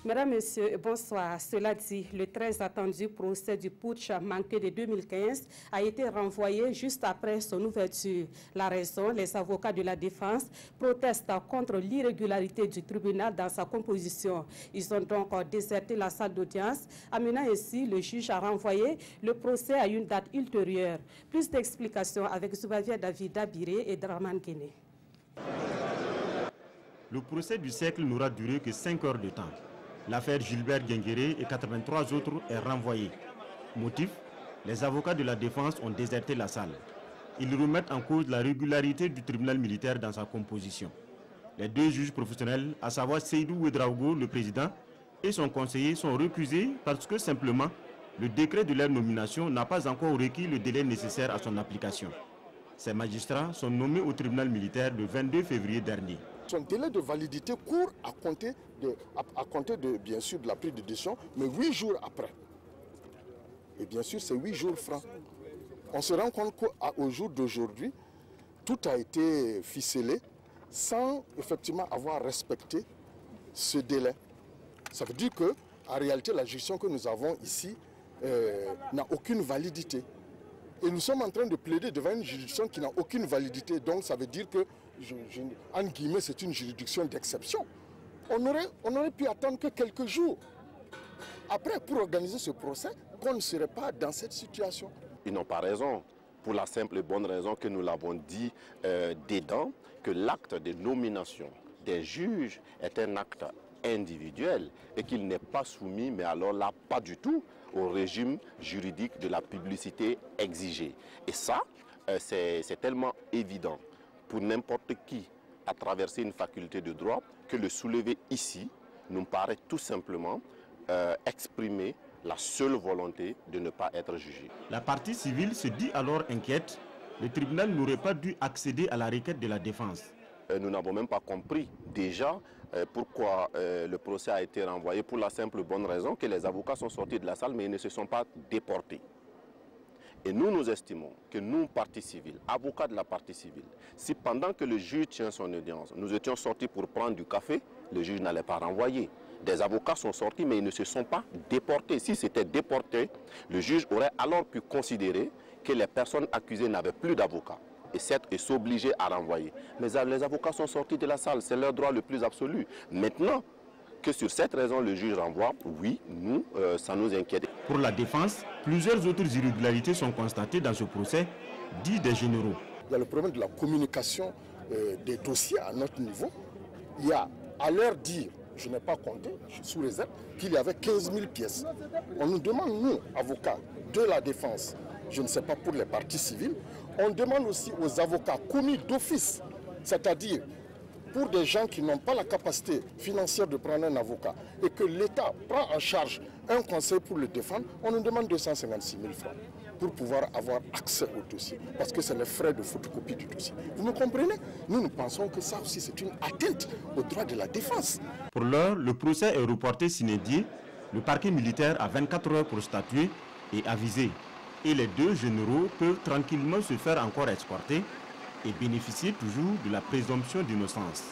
Mesdames, Messieurs, bonsoir. Cela dit, le très attendu procès du putsch manqué de 2015 a été renvoyé juste après son ouverture. La raison, les avocats de la défense protestent contre l'irrégularité du tribunal dans sa composition. Ils ont donc déserté la salle d'audience, amenant ainsi le juge à renvoyer le procès à une date ultérieure. Plus d'explications avec Zoubavia David Dabiré et Draman Guéné. Le procès du siècle n'aura duré que 5 heures de temps. L'affaire Gilbert Guenguéré et 83 autres est renvoyée. Motif, les avocats de la défense ont déserté la salle. Ils remettent en cause la régularité du tribunal militaire dans sa composition. Les deux juges professionnels, à savoir Seydou Ouedraogo, le président, et son conseiller sont recusés parce que simplement, le décret de leur nomination n'a pas encore requis le délai nécessaire à son application. Ces magistrats sont nommés au tribunal militaire le 22 février dernier. Son délai de validité court à compter de bien sûr de la prise de décision, mais 8 jours après. Et bien sûr, c'est 8 jours francs. On se rend compte qu'au jour d'aujourd'hui, tout a été ficelé sans effectivement avoir respecté ce délai. Ça veut dire qu'en réalité, la juridiction que nous avons ici n'a aucune validité. Et nous sommes en train de plaider devant une juridiction qui n'a aucune validité. Donc ça veut dire que, en guillemets, c'est une juridiction d'exception. On aurait pu attendre que quelques jours après pour organiser ce procès, qu'on ne serait pas dans cette situation. Ils n'ont pas raison, pour la simple et bonne raison que nous l'avons dit dedans, que l'acte de nomination des juges est un acte individuel et qu'il n'est pas soumis, mais alors là, pas du tout, au régime juridique de la publicité exigée. Et ça, c'est tellement évident pour n'importe qui à traverser une faculté de droit que le soulever ici nous paraît tout simplement exprimer la seule volonté de ne pas être jugé. La partie civile se dit alors inquiète. Le tribunal n'aurait pas dû accéder à la requête de la défense. Nous n'avons même pas compris déjà pourquoi le procès a été renvoyé, pour la simple bonne raison que les avocats sont sortis de la salle mais ils ne se sont pas déportés. Et nous estimons que nous, partie civile, avocats de la partie civile, si pendant que le juge tient son audience, nous étions sortis pour prendre du café, le juge n'allait pas renvoyer. Des avocats sont sortis mais ils ne se sont pas déportés. Si c'était déporté, le juge aurait alors pu considérer que les personnes accusées n'avaient plus d'avocats et s'obliger à renvoyer. Mais les avocats sont sortis de la salle, c'est leur droit le plus absolu. Maintenant que sur cette raison le juge renvoie, oui, nous, ça nous inquiète. Pour la défense, plusieurs autres irrégularités sont constatées dans ce procès, dit des généraux. Il y a le problème de la communication des dossiers à notre niveau. Il y a, à leur dire, je n'ai pas compté, je suis sous réserve, qu'il y avait 15 000 pièces. On nous demande, nous, avocats de la défense, je ne sais pas pour les parties civiles, on demande aussi aux avocats commis d'office, c'est-à-dire pour des gens qui n'ont pas la capacité financière de prendre un avocat et que l'État prend en charge un conseil pour le défendre, on nous demande 256 000 francs pour pouvoir avoir accès au dossier, parce que c'est les frais de photocopie du dossier. Vous me comprenez? Nous pensons que ça aussi c'est une atteinte au droit de la défense. Pour l'heure, le procès est reporté sine die. Le parquet militaire a 24 heures pour statuer et aviser. Et les deux généraux peuvent tranquillement se faire encore escorter et bénéficier toujours de la présomption d'innocence.